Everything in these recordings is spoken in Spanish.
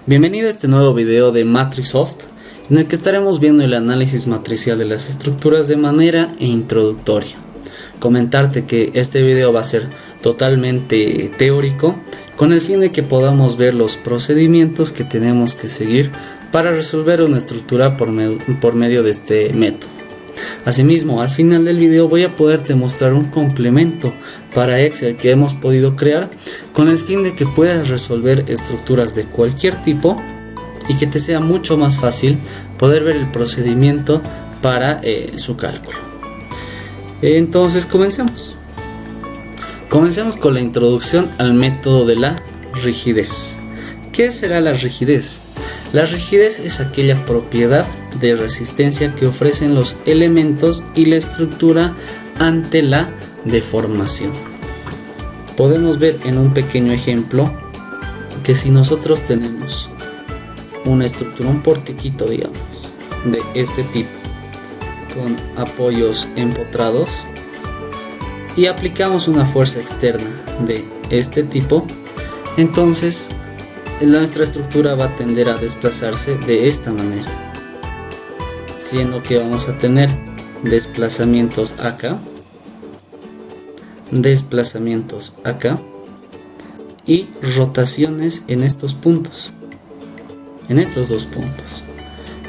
Bienvenido a este nuevo video de Matrisoft, en el que estaremos viendo el análisis matricial de las estructuras de manera introductoria. Comentarte que este video va a ser totalmente teórico, con el fin de que podamos ver los procedimientos que tenemos que seguir para resolver una estructura por medio de este método. Asimismo, al final del video voy a poderte mostrar un complemento para Excel que hemos podido crear con el fin de que puedas resolver estructuras de cualquier tipo y que te sea mucho más fácil poder ver el procedimiento para su cálculo. Entonces comencemos. Comencemos con la introducción al método de la rigidez. ¿Qué será la rigidez? La rigidez es aquella propiedad de resistencia que ofrecen los elementos y la estructura ante la deformación. Podemos ver en un pequeño ejemplo que si nosotros tenemos una estructura, un portiquito digamos, de este tipo, con apoyos empotrados, y aplicamos una fuerza externa de este tipo, entonces nuestra estructura va a tender a desplazarse de esta manera, siendo que vamos a tener desplazamientos acá, desplazamientos acá y rotaciones en estos puntos, en estos dos puntos.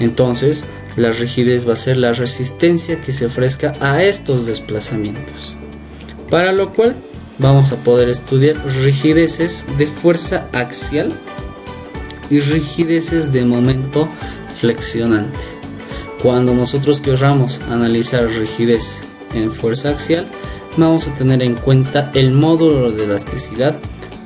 Entonces la rigidez va a ser la resistencia que se ofrezca a estos desplazamientos, para lo cual vamos a poder estudiar rigideces de fuerza axial y rigideces de momento flexionante. Cuando nosotros queramos analizar rigidez en fuerza axial, vamos a tener en cuenta el módulo de elasticidad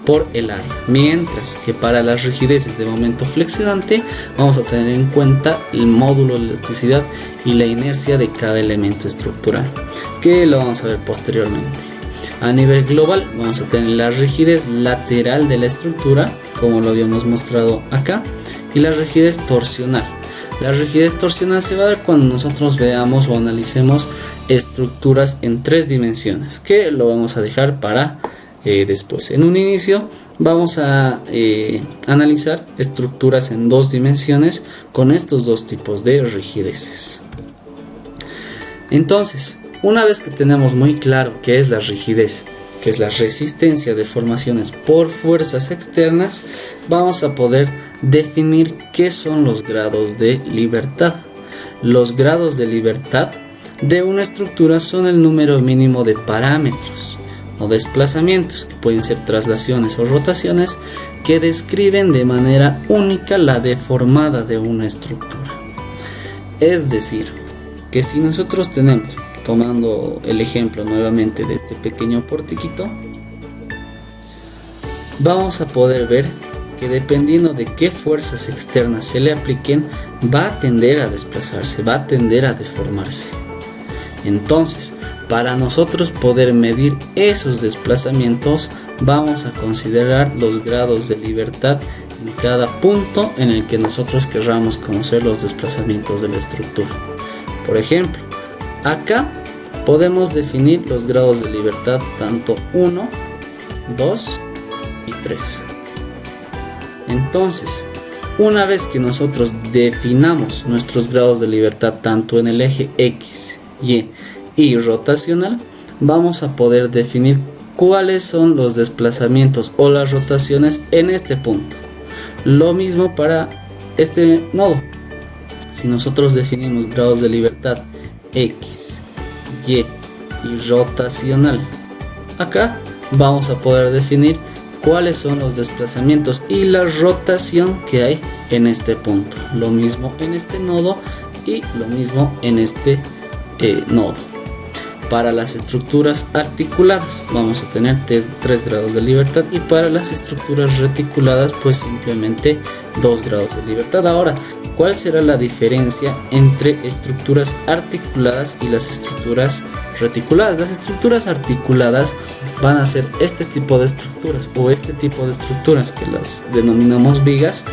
por el área, mientras que para las rigideces de momento flexionante vamos a tener en cuenta el módulo de elasticidad y la inercia de cada elemento estructural, que lo vamos a ver posteriormente. A nivel global vamos a tener la rigidez lateral de la estructura, como lo habíamos mostrado acá, y la rigidez torsional. La rigidez torsional se va a dar cuando nosotros veamos o analicemos estructuras en tres dimensiones, que lo vamos a dejar para después. En un inicio vamos a analizar estructuras en dos dimensiones con estos dos tipos de rigideces. Entonces, una vez que tenemos muy claro qué es la rigidez, que es la resistencia de formaciones por fuerzas externas, vamos a poder definir qué son los grados de libertad. Los grados de libertad de una estructura son el número mínimo de parámetros o desplazamientos, que pueden ser traslaciones o rotaciones, que describen de manera única la deformada de una estructura. Es decir, que si nosotros tenemos, tomando el ejemplo nuevamente de este pequeño portiquito, vamos a poder ver que dependiendo de qué fuerzas externas se le apliquen, va a tender a desplazarse, va a tender a deformarse. Entonces, para nosotros poder medir esos desplazamientos, vamos a considerar los grados de libertad en cada punto en el que nosotros querramos conocer los desplazamientos de la estructura. Por ejemplo, acá podemos definir los grados de libertad tanto 1, 2 y 3. Entonces, una vez que nosotros definamos nuestros grados de libertad tanto en el eje X, Y rotacional, vamos a poder definir cuáles son los desplazamientos o las rotaciones en este punto. Lo mismo para este nodo. Si nosotros definimos grados de libertad X, Y rotacional, acá vamos a poder definir cuáles son los desplazamientos y la rotación que hay en este punto. Lo mismo en este nodo y lo mismo en este nodo. Para las estructuras articuladas vamos a tener 3 grados de libertad, y para las estructuras reticuladas pues simplemente 2 grados de libertad. Ahora, ¿cuál será la diferencia entre estructuras articuladas y las estructuras reticuladas? Las estructuras articuladas van a ser este tipo de estructuras o este tipo de estructuras que las denominamos vigas.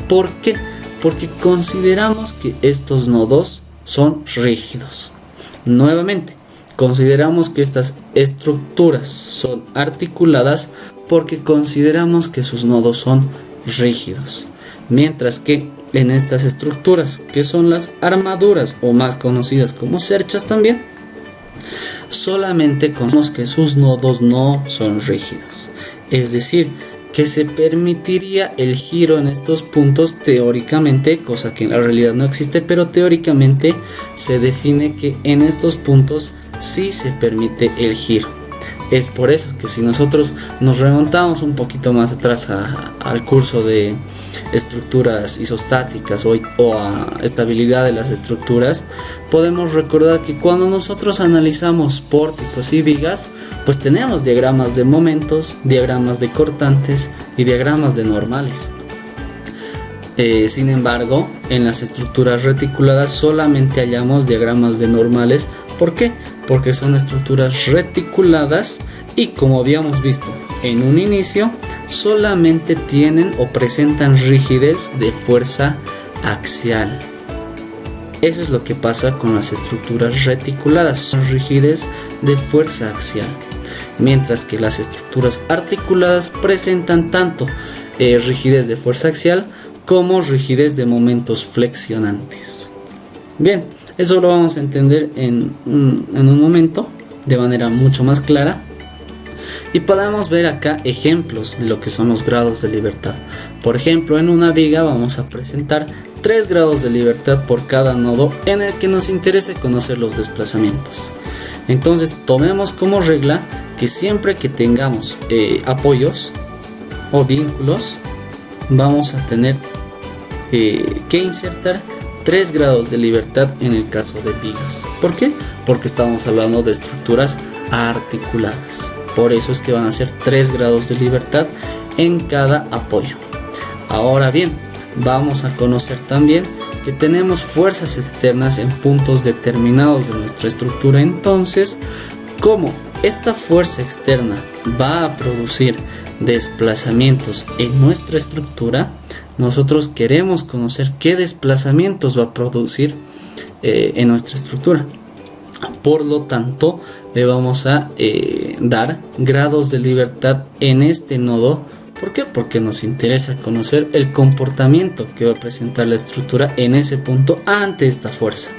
¿Por qué? Porque consideramos que estos nodos son rígidos. Nuevamente, consideramos que estas estructuras son articuladas porque consideramos que sus nodos son rígidos. Mientras que en estas estructuras, que son las armaduras o más conocidas como cerchas también, solamente conocemos que sus nodos no son rígidos. Es decir, que se permitiría el giro en estos puntos teóricamente, cosa que en la realidad no existe, pero teóricamente se define que en estos puntos sí se permite el giro. Es por eso que si nosotros nos remontamos un poquito más atrás al curso de estructuras isostáticas o a estabilidad de las estructuras, podemos recordar que cuando nosotros analizamos pórticos y vigas, pues tenemos diagramas de momentos, diagramas de cortantes y diagramas de normales. Sin embargo, en las estructuras reticuladas solamente hallamos diagramas de normales. ¿Por qué? Porque son estructuras reticuladas y, como habíamos visto en un inicio, solamente tienen o presentan rigidez de fuerza axial. Eso es lo que pasa con las estructuras reticuladas, son rigidez de fuerza axial, mientras que las estructuras articuladas presentan tanto rigidez de fuerza axial como rigidez de momentos flexionantes. Bien, eso lo vamos a entender en un momento de manera mucho más clara. Y podemos ver acá ejemplos de lo que son los grados de libertad. Por ejemplo, en una viga vamos a presentar 3 grados de libertad por cada nodo en el que nos interese conocer los desplazamientos. Entonces tomemos como regla que siempre que tengamos apoyos o vínculos, vamos a tener que insertar 3 grados de libertad en el caso de vigas. ¿Por qué? Porque estamos hablando de estructuras articuladas. Por eso es que van a ser 3 grados de libertad en cada apoyo. Ahora bien, vamos a conocer también que tenemos fuerzas externas en puntos determinados de nuestra estructura. Entonces, como esta fuerza externa va a producir desplazamientos en nuestra estructura, nosotros queremos conocer qué desplazamientos va a producir en nuestra estructura. Por lo tanto, le vamos a dar grados de libertad en este nodo. ¿Por qué? Porque nos interesa conocer el comportamiento que va a presentar la estructura en ese punto ante esta fuerza.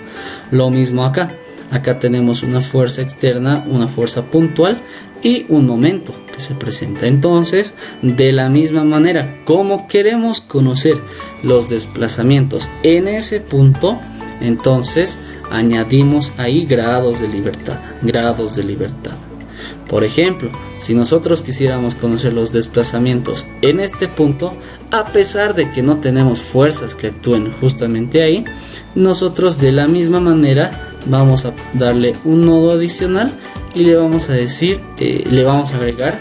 Lo mismo acá. Acá tenemos una fuerza externa, una fuerza puntual y un momento que se presenta. Entonces, de la misma manera, como queremos conocer los desplazamientos en ese punto, entonces añadimos ahí grados de libertad. Por ejemplo, si nosotros quisiéramos conocer los desplazamientos en este punto, a pesar de que no tenemos fuerzas que actúen justamente ahí, nosotros de la misma manera vamos a darle un nodo adicional y le vamos a decir, le vamos a agregar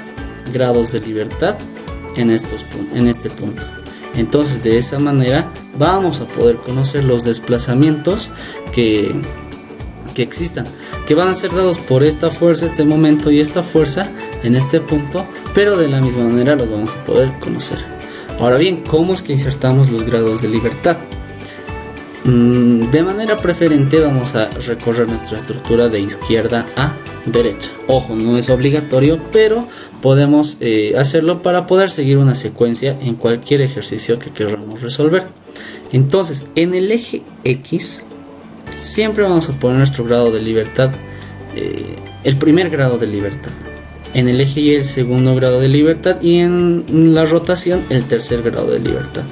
grados de libertad en este punto. Entonces, de esa manera vamos a poder conocer los desplazamientos que existan, que van a ser dados por esta fuerza, este momento y esta fuerza en este punto, pero de la misma manera los vamos a poder conocer. Ahora bien, ¿cómo es que insertamos los grados de libertad? De manera preferente vamos a recorrer nuestra estructura de izquierda a derecha. Ojo, no es obligatorio, pero podemos hacerlo para poder seguir una secuencia en cualquier ejercicio que queramos resolver. Entonces, en el eje X siempre vamos a poner nuestro grado de libertad, el primer grado de libertad. En el eje Y el segundo grado de libertad y en la rotación el tercer grado de libertad.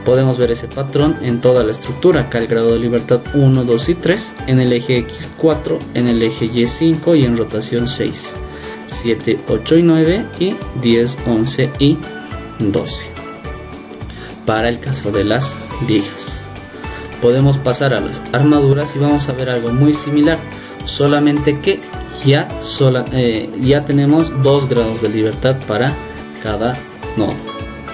Podemos ver ese patrón en toda la estructura. Acá el grado de libertad 1, 2 y 3. En el eje X 4, en el eje Y 5 y en rotación 6, 7, 8 y 9 y 10, 11 y 12. Para el caso de las vigas, podemos pasar a las armaduras y vamos a ver algo muy similar, solamente que ya tenemos 2 grados de libertad para cada nodo.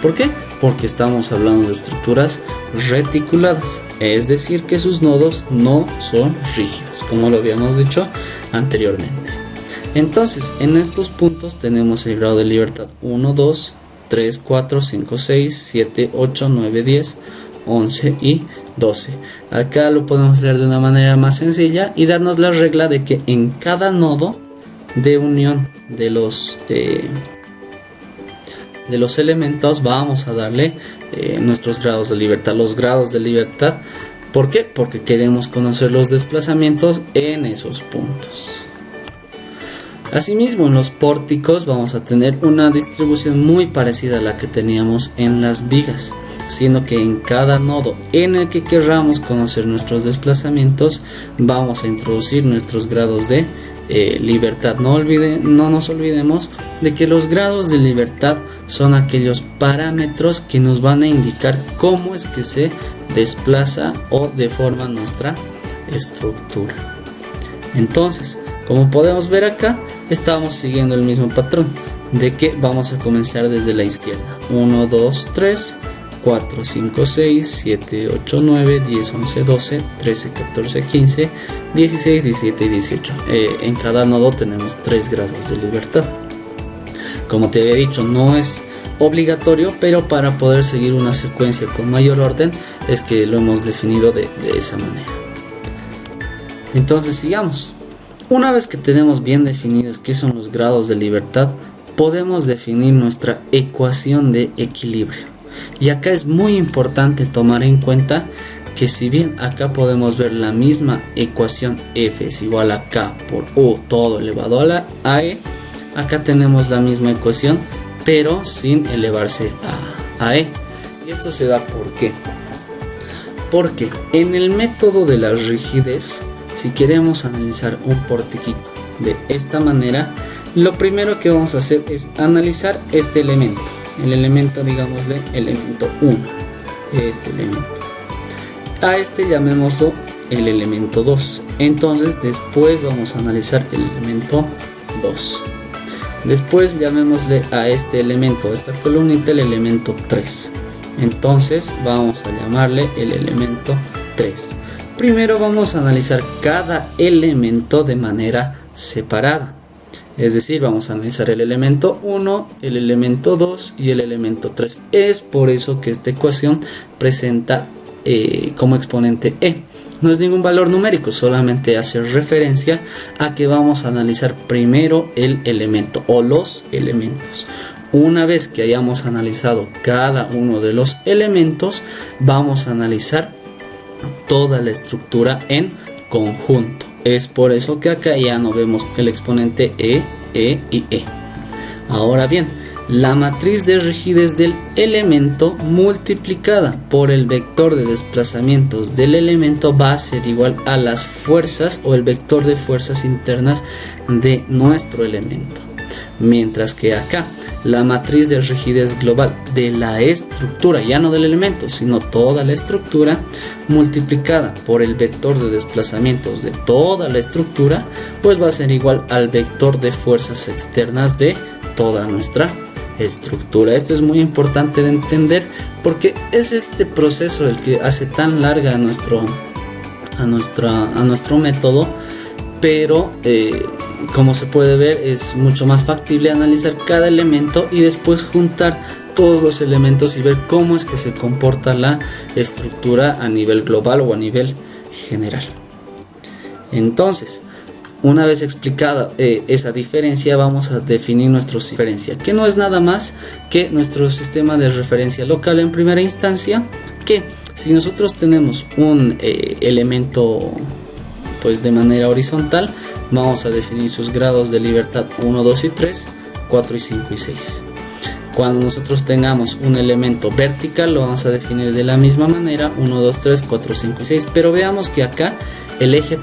¿Por qué? Porque estamos hablando de estructuras reticuladas, es decir que sus nodos no son rígidos, como lo habíamos dicho anteriormente. Entonces, en estos puntos tenemos el grado de libertad 1, 2, 3, 4, 5, 6, 7, 8, 9, 10, 11 y 12. Acá lo podemos hacer de una manera más sencilla y darnos la regla de que en cada nodo de unión de los elementos vamos a darle nuestros grados de libertad. Los grados de libertad, ¿por qué? Porque queremos conocer los desplazamientos en esos puntos. Asimismo, en los pórticos vamos a tener una distribución muy parecida a la que teníamos en las vigas, siendo que en cada nodo en el que querramos conocer nuestros desplazamientos vamos a introducir nuestros grados de libertad. No nos olvidemos de que los grados de libertad son aquellos parámetros que nos van a indicar cómo es que se desplaza o deforma nuestra estructura. Entonces, como podemos ver acá, estamos siguiendo el mismo patrón de que vamos a comenzar desde la izquierda. 1, 2, 3, 4, 5, 6, 7, 8, 9, 10, 11, 12, 13, 14, 15, 16, 17 y 18. En cada nodo tenemos 3 grados de libertad. Como te había dicho, no es obligatorio, pero para poder seguir una secuencia con mayor orden es que lo hemos definido de esa manera. Entonces sigamos. Una vez que tenemos bien definidos qué son los grados de libertad, podemos definir nuestra ecuación de equilibrio. Y acá es muy importante tomar en cuenta que si bien acá podemos ver la misma ecuación, F es igual a K por U todo elevado a la AE, acá tenemos la misma ecuación pero sin elevarse a E. Y esto se da ¿por qué? Porque en el método de la rigidez, si queremos analizar un portiquito de esta manera, lo primero que vamos a hacer es analizar este elemento. El elemento, digámosle, elemento 1. Este elemento. A este llamémoslo el elemento 2. Entonces después vamos a analizar el elemento 2. Después llamémosle a este elemento, a esta columnita, el elemento 3. Entonces vamos a llamarle el elemento 3. Primero vamos a analizar cada elemento de manera separada. Es decir, vamos a analizar el elemento 1, el elemento 2 y el elemento 3. Es por eso que esta ecuación presenta como exponente E. No es ningún valor numérico, solamente hace referencia a que vamos a analizar primero el elemento o los elementos. Una vez que hayamos analizado cada uno de los elementos, vamos a analizar toda la estructura en conjunto. Es por eso que acá ya no vemos el exponente E, E y E. Ahora bien, la matriz de rigidez del elemento multiplicada por el vector de desplazamientos del elemento va a ser igual a las fuerzas o el vector de fuerzas internas de nuestro elemento. Mientras que acá la matriz de rigidez global de la estructura, ya no del elemento, sino toda la estructura, multiplicada por el vector de desplazamientos de toda la estructura, pues va a ser igual al vector de fuerzas externas de toda nuestra estructura. Esto es muy importante de entender porque es este proceso el que hace tan larga a nuestro método, pero como se puede ver, es mucho más factible analizar cada elemento y después juntar todos los elementos y ver cómo es que se comporta la estructura a nivel global o a nivel general. Entonces, una vez explicada esa diferencia, vamos a definir nuestra diferencia, que no es nada más que nuestro sistema de referencia local en primera instancia, que si nosotros tenemos un elemento pues de manera horizontal, vamos a definir sus grados de libertad 1, 2 y 3, 4 y 5 y 6. Cuando nosotros tengamos un elemento vertical, lo vamos a definir de la misma manera, 1, 2, 3, 4, 5 y 6. Pero veamos que acá el eje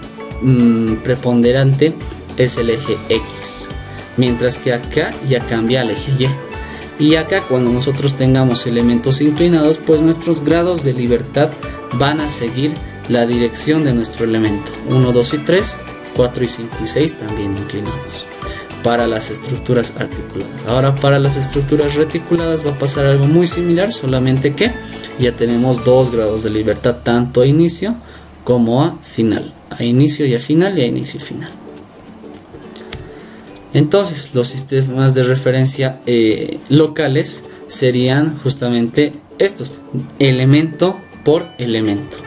preponderante es el eje X, mientras que acá ya cambia al eje Y. Y acá cuando nosotros tengamos elementos inclinados, pues nuestros grados de libertad van a seguir la dirección de nuestro elemento. 1, 2 y 3, 4 y 5 y 6 también inclinados. Para las estructuras articuladas. Ahora para las estructuras reticuladas va a pasar algo muy similar, solamente que ya tenemos 2 grados de libertad tanto a inicio como a final. A inicio y a final y a inicio y final. Entonces los sistemas de referencia locales serían justamente estos, elemento por elemento.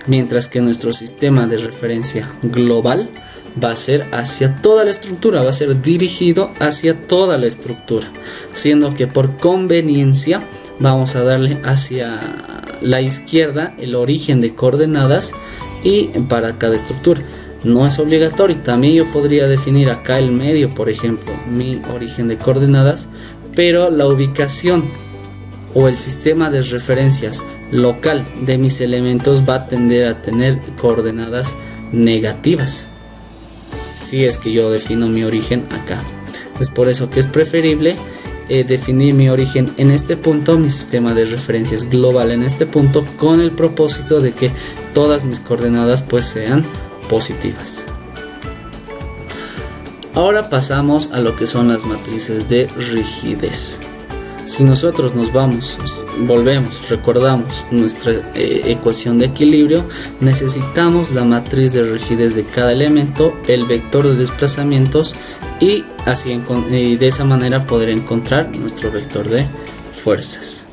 Mientras que nuestro sistema de referencia global va a ser hacia toda la estructura, va a ser dirigido hacia toda la estructura, siendo que por conveniencia vamos a darle hacia la izquierda el origen de coordenadas y para cada estructura. No es obligatorio, también yo podría definir acá el medio, por ejemplo, mi origen de coordenadas, pero la ubicación o el sistema de referencias local de mis elementos va a tender a tener coordenadas negativas si es que yo defino mi origen acá. Es por eso que es preferible definir mi origen en este punto, mi sistema de referencias global en este punto, con el propósito de que todas mis coordenadas pues sean positivas. Ahora pasamos a lo que son las matrices de rigidez. Si nosotros recordamos nuestra ecuación de equilibrio, necesitamos la matriz de rigidez de cada elemento, el vector de desplazamientos y de esa manera poder encontrar nuestro vector de fuerzas.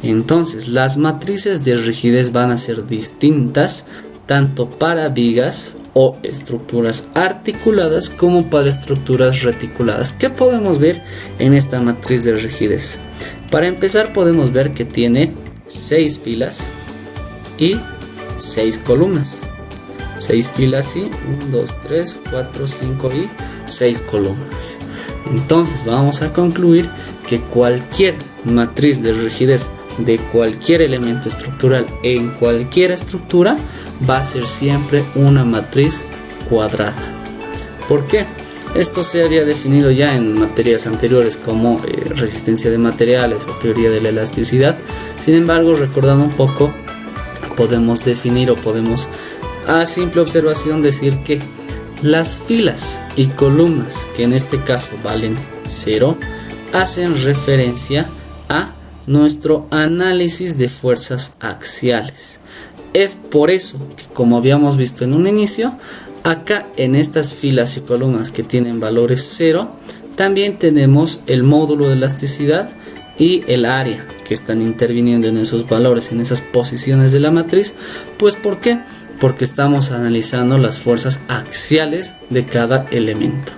Entonces, las matrices de rigidez van a ser distintas tanto para vigas o estructuras articuladas como para estructuras reticuladas. ¿Qué podemos ver en esta matriz de rigidez? Para empezar, podemos ver que tiene 6 filas y 6 columnas. 6 filas y 1, 2, 3, 4, 5 y 6 columnas. Entonces vamos a concluir que cualquier matriz de rigidez de cualquier elemento estructural en cualquier estructura va a ser siempre una matriz cuadrada. ¿Por qué? Esto se había definido ya en materias anteriores como resistencia de materiales o teoría de la elasticidad. Sin embargo, recordando un poco, podemos definir o podemos a simple observación decir que las filas y columnas, que en este caso valen 0, hacen referencia a nuestro análisis de fuerzas axiales. Es por eso que, como habíamos visto en un inicio, acá en estas filas y columnas que tienen valores 0, también tenemos el módulo de elasticidad y el área que están interviniendo en esos valores, en esas posiciones de la matriz. Pues ¿por qué? Porque estamos analizando las fuerzas axiales de cada elemento.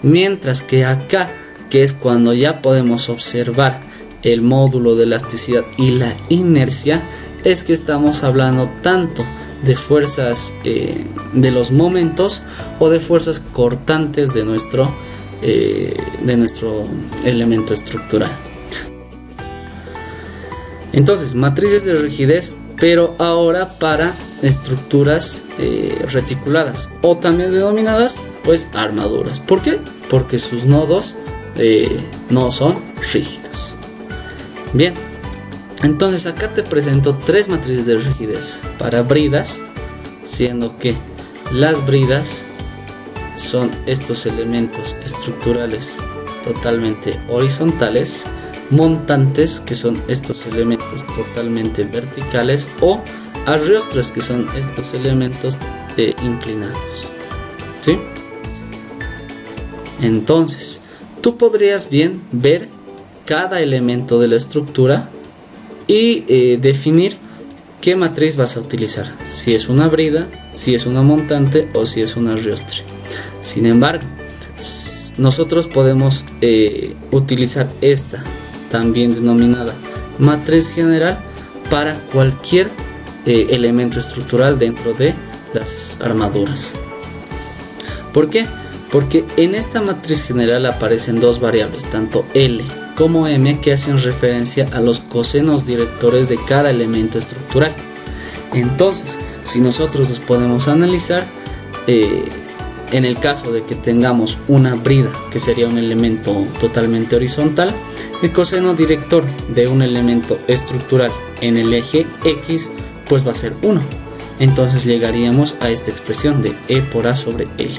Mientras que acá, que es cuando ya podemos observar el módulo de elasticidad y la inercia, es que estamos hablando tanto de fuerzas de los momentos o de fuerzas cortantes de nuestro elemento estructural. Entonces, matrices de rigidez, pero ahora para estructuras reticuladas o también denominadas pues armaduras. ¿Por qué? Porque sus nodos no son rígidos. Bien, entonces acá te presento 3 matrices de rigidez para bridas, siendo que las bridas son estos elementos estructurales totalmente horizontales, montantes, que son estos elementos totalmente verticales, o arriostres, que son estos elementos inclinados. ¿Sí? Entonces, tú podrías bien ver cada elemento de la estructura y definir qué matriz vas a utilizar, si es una brida, si es una montante o si es un arriostre. Sin embargo, nosotros podemos utilizar esta, también denominada matriz general, para cualquier elemento estructural dentro de las armaduras. ¿Por qué? Porque en esta matriz general aparecen 2 variables, tanto L como M, que hacen referencia a los cosenos directores de cada elemento estructural. Entonces, si nosotros los podemos analizar, en el caso de que tengamos una brida, que sería un elemento totalmente horizontal, el coseno director de un elemento estructural en el eje X pues va a ser 1. Entonces llegaríamos a esta expresión de E por A sobre L.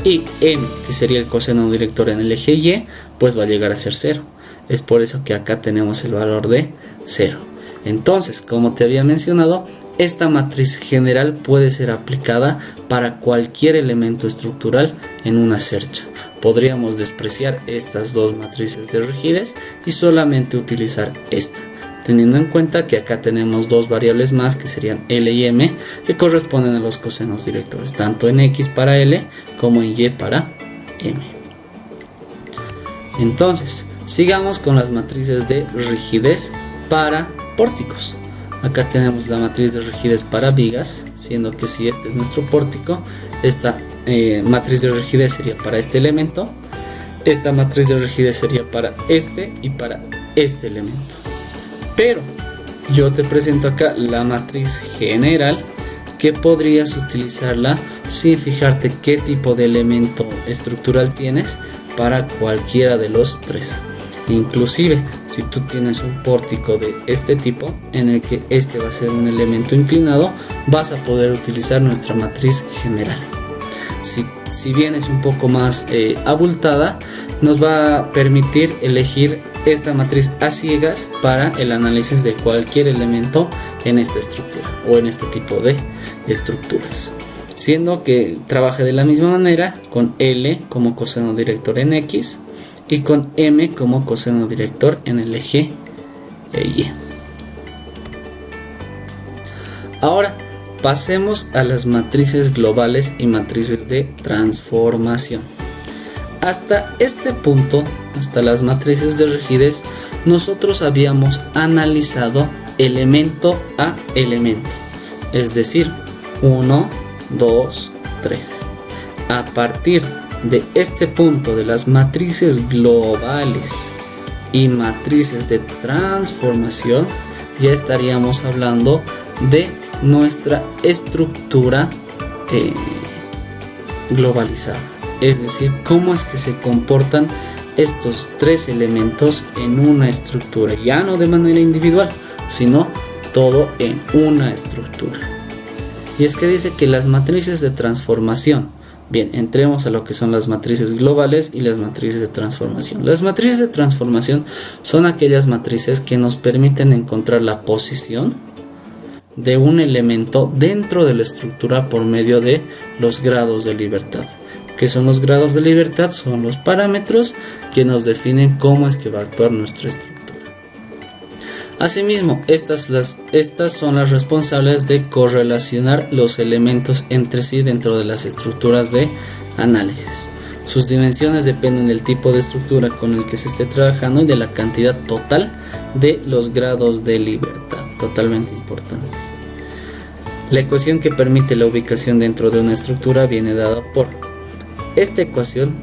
Y M, que sería el coseno director en el eje Y, pues va a llegar a ser 0. Es por eso que acá tenemos el valor de 0. Entonces, como te había mencionado, esta matriz general puede ser aplicada para cualquier elemento estructural en una cercha. Podríamos despreciar estas 2 matrices de rigidez y solamente utilizar esta, teniendo en cuenta que acá tenemos 2 variables más, que serían L y M, que corresponden a los cosenos directores, tanto en X para L como en Y para M. Entonces, Sigamos con las matrices de rigidez para pórticos. Acá tenemos la matriz de rigidez para vigas, siendo que si este es nuestro pórtico, esta matriz de rigidez sería para este elemento, esta matriz de rigidez sería para este y para este elemento. Pero yo te presento acá la matriz general, que podrías utilizarla sin fijarte qué tipo de elemento estructural tienes para cualquiera de los tres. Inclusive si tú tienes un pórtico de este tipo en el que este va a ser un elemento inclinado, vas a poder utilizar nuestra matriz general. Si bien es un poco más abultada, nos va a permitir elegir esta matriz a ciegas para el análisis de cualquier elemento en esta estructura o en este tipo de estructuras, siendo que trabaja de la misma manera con L como coseno director en X y con M como coseno director en el eje Y. Ahora pasemos a las matrices globales y matrices de transformación. Hasta este punto, hasta las matrices de rigidez, nosotros habíamos analizado elemento a elemento, es decir, 1, 2, 3. A partir de este punto de las matrices globales y matrices de transformación, ya estaríamos hablando de nuestra estructura globalizada, es decir, cómo es que se comportan estos tres elementos en una estructura, ya no de manera individual, sino todo en una estructura. Y es que dice que las matrices de transformación, bien, entremos a lo que son las matrices globales y las matrices de transformación. Las matrices de transformación son aquellas matrices que nos permiten encontrar la posición de un elemento dentro de la estructura por medio de los grados de libertad. ¿Qué son los grados de libertad? Son los parámetros que nos definen cómo es que va a actuar nuestra estructura. Asimismo, estas son las responsables de correlacionar los elementos entre sí dentro de las estructuras de análisis. Sus dimensiones dependen del tipo de estructura con el que se esté trabajando y de la cantidad total de los grados de libertad. Totalmente importante. La ecuación que permite la ubicación dentro de una estructura viene dada por esta ecuación,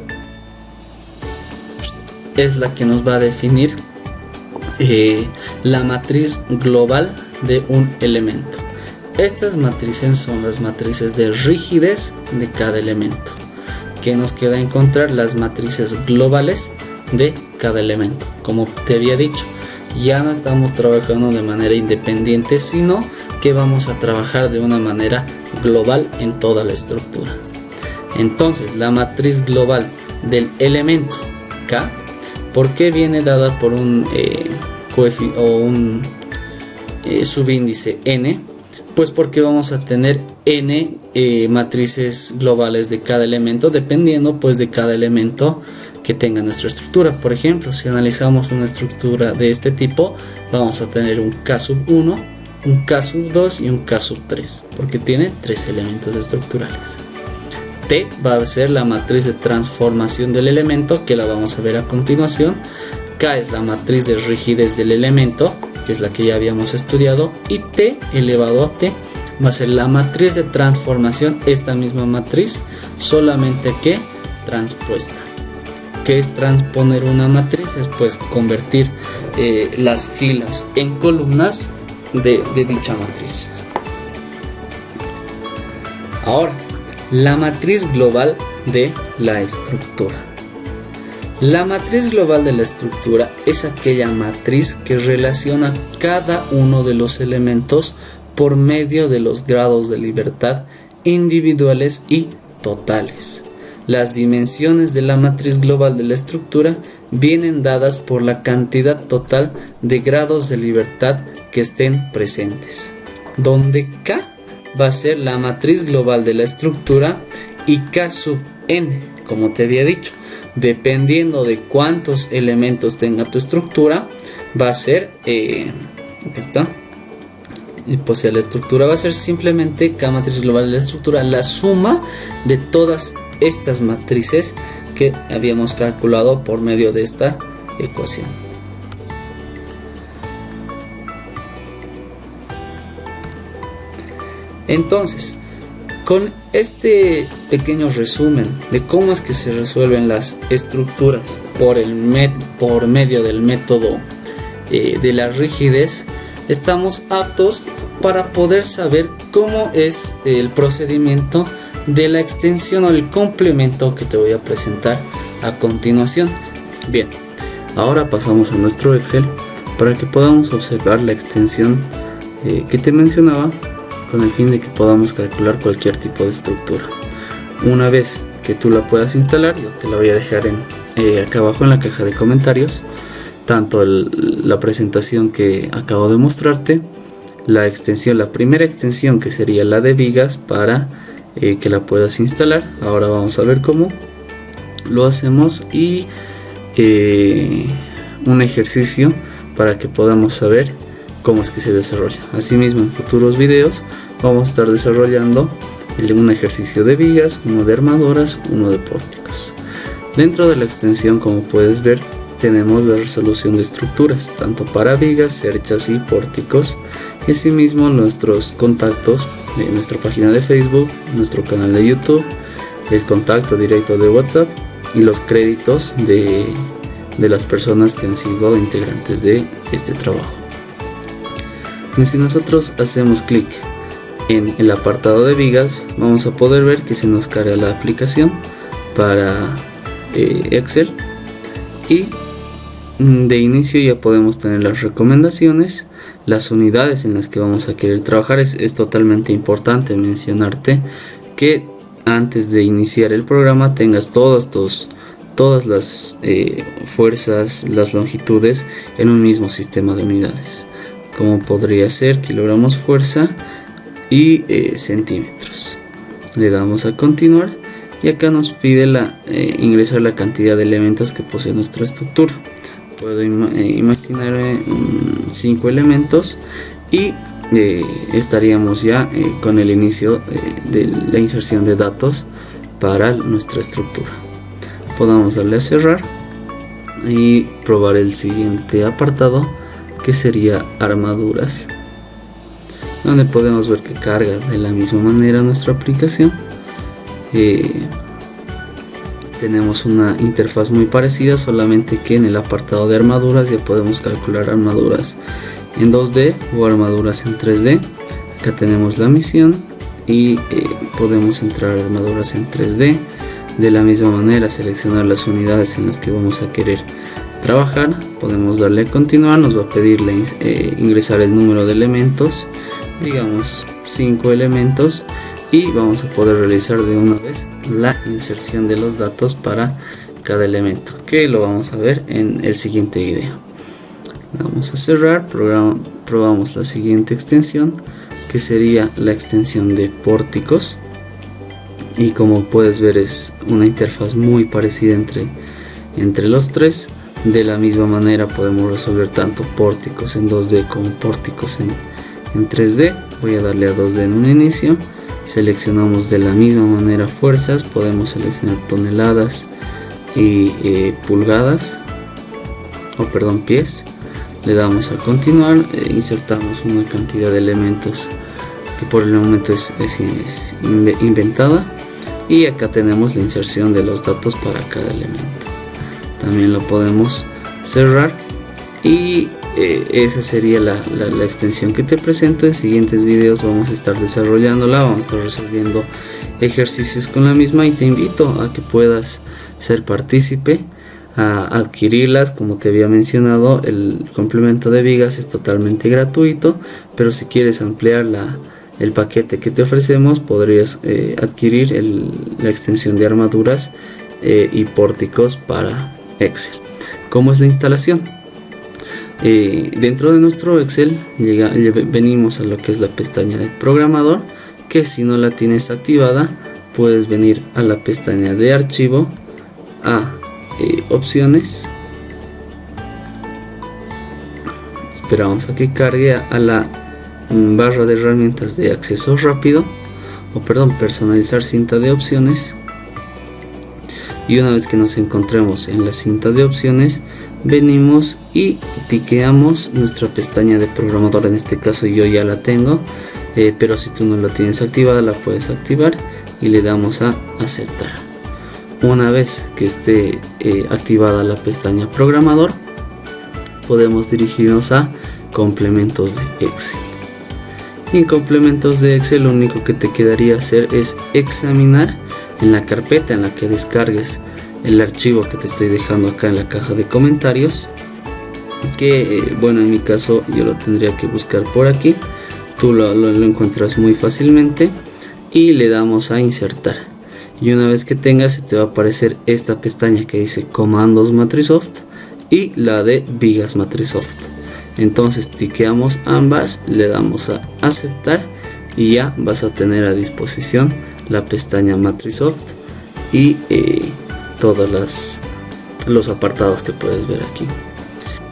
es la que nos va a definir la matriz global de un elemento. Estas matrices son las matrices de rigidez de cada elemento, que nos queda encontrar las matrices globales de cada elemento. Como te había dicho, ya no estamos trabajando de manera independiente, sino que vamos a trabajar de una manera global en toda la estructura. Entonces, la matriz global del elemento K, ¿por qué viene dada por un subíndice n? Pues porque vamos a tener n matrices globales de cada elemento, dependiendo pues de cada elemento que tenga nuestra estructura. Por ejemplo, si analizamos una estructura de este tipo, vamos a tener un K sub 1, un K sub 2 y un K sub 3, porque tiene tres elementos estructurales. T va a ser la matriz de transformación del elemento, que la vamos a ver a continuación. K es la matriz de rigidez del elemento, que es la que ya habíamos estudiado, y T elevado a T va a ser la matriz de transformación, esta misma matriz, solamente que transpuesta. ¿Qué es transponer una matriz? Es pues convertir las filas en columnas de dicha matriz. Ahora, la matriz global de la estructura. La matriz global de la estructura es aquella matriz que relaciona cada uno de los elementos por medio de los grados de libertad individuales y totales. Las dimensiones de la matriz global de la estructura vienen dadas por la cantidad total de grados de libertad que estén presentes, donde K va a ser la matriz global de la estructura y K sub n, como te había dicho, dependiendo de cuántos elementos tenga tu estructura, va a ser, acá está, y pues la estructura va a ser simplemente K matriz global de la estructura, la suma de todas estas matrices que habíamos calculado por medio de esta ecuación. Entonces, con este pequeño resumen de cómo es que se resuelven las estructuras por medio del método de la rigidez, estamos aptos para poder saber cómo es el procedimiento de la extensión o el complemento que te voy a presentar a continuación. Bien, ahora pasamos a nuestro Excel para que podamos observar la extensión que te mencionaba, con el fin de que podamos calcular cualquier tipo de estructura. Una vez que tú la puedas instalar, yo te la voy a dejar acá abajo en la caja de comentarios, tanto la presentación que acabo de mostrarte, la primera extensión, que sería la de vigas, para que la puedas instalar. Ahora vamos a ver cómo lo hacemos y un ejercicio para que podamos saber cómo es que se desarrolla. Asimismo, en futuros videos vamos a estar desarrollando un ejercicio de vigas, uno de armaduras, uno de pórticos. Dentro de la extensión, como puedes ver, tenemos la resolución de estructuras, tanto para vigas, cerchas y pórticos, y asimismo nuestros contactos de nuestra página de Facebook, nuestro canal de YouTube, el contacto directo de WhatsApp y los créditos de las personas que han sido integrantes de este trabajo. Y si nosotros hacemos clic en el apartado de vigas, vamos a poder ver que se nos carga la aplicación para Excel, y de inicio ya podemos tener las recomendaciones, las unidades en las que vamos a querer trabajar. Es totalmente importante mencionarte que antes de iniciar el programa tengas todas las fuerzas, las longitudes en un mismo sistema de unidades, como podría ser kilogramos fuerza y centímetros. Le damos a continuar y acá nos pide ingresar la cantidad de elementos que posee nuestra estructura. Puedo imaginar 5 elementos y estaríamos ya con el inicio de la inserción de datos para nuestra estructura. Podamos darle a cerrar y probar el siguiente apartado, que sería armaduras, donde podemos ver que carga de la misma manera nuestra aplicación. Tenemos una interfaz muy parecida, solamente que en el apartado de armaduras ya podemos calcular armaduras en 2D o armaduras en 3D. Acá tenemos la misión y podemos entrar a armaduras en 3D. De la misma manera, seleccionar las unidades en las que vamos a querer trabajar. Podemos darle a continuar, nos va a pedir ingresar el número de elementos, digamos 5 elementos, y vamos a poder realizar de una vez la inserción de los datos para cada elemento, que lo vamos a ver en el siguiente video. Vamos a cerrar, probamos la siguiente extensión, que sería la extensión de pórticos, y como puedes ver es una interfaz muy parecida entre los tres. De la misma manera podemos resolver tanto pórticos en 2D como pórticos en 3D. Voy a darle a 2D en un inicio. Seleccionamos de la misma manera fuerzas, podemos seleccionar toneladas y pies. Le damos a continuar, insertamos una cantidad de elementos que por el momento es inventada, y acá tenemos la inserción de los datos para cada elemento. También lo podemos cerrar, y esa sería la extensión que te presento. En siguientes videos vamos a estar desarrollándola, vamos a estar resolviendo ejercicios con la misma, y te invito a que puedas ser partícipe, a adquirirlas. Como te había mencionado, el complemento de vigas es totalmente gratuito, pero si quieres ampliar el paquete que te ofrecemos, podrías adquirir la extensión de armaduras y pórticos para Excel. ¿Cómo es la instalación? Dentro de nuestro Excel venimos a lo que es la pestaña de programador, que si no la tienes activada, puedes venir a la pestaña de archivo, a opciones, esperamos a que cargue a la barra de herramientas de acceso rápido, personalizar cinta de opciones, y una vez que nos encontremos en la cinta de opciones, venimos y tiqueamos nuestra pestaña de programador. En este caso yo ya la tengo, pero si tú no la tienes activada la puedes activar y le damos a aceptar. Una vez que esté activada la pestaña programador, podemos dirigirnos a complementos de Excel. Y en complementos de Excel lo único que te quedaría hacer es examinar en la carpeta en la que descargues el archivo que te estoy dejando acá en la caja de comentarios, que bueno, en mi caso yo lo tendría que buscar por aquí. Tú lo encuentras muy fácilmente y le damos a insertar, y una vez que tengas se te va a aparecer esta pestaña que dice comandos Matrisoft y la de vigas Matrisoft. Entonces tiqueamos ambas, le damos a aceptar y ya vas a tener a disposición la pestaña Matrisoft y todos los apartados que puedes ver aquí.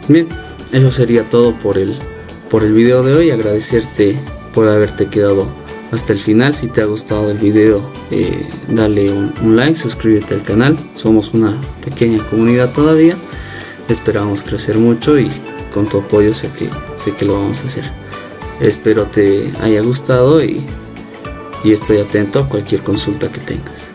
Bien, eso sería todo por el video de hoy. Agradecerte por haberte quedado hasta el final. Si te ha gustado el video, dale un like, suscríbete al canal. Somos una pequeña comunidad todavía, esperamos crecer mucho y con tu apoyo sé que lo vamos a hacer. Espero te haya gustado y estoy atento a cualquier consulta que tengas.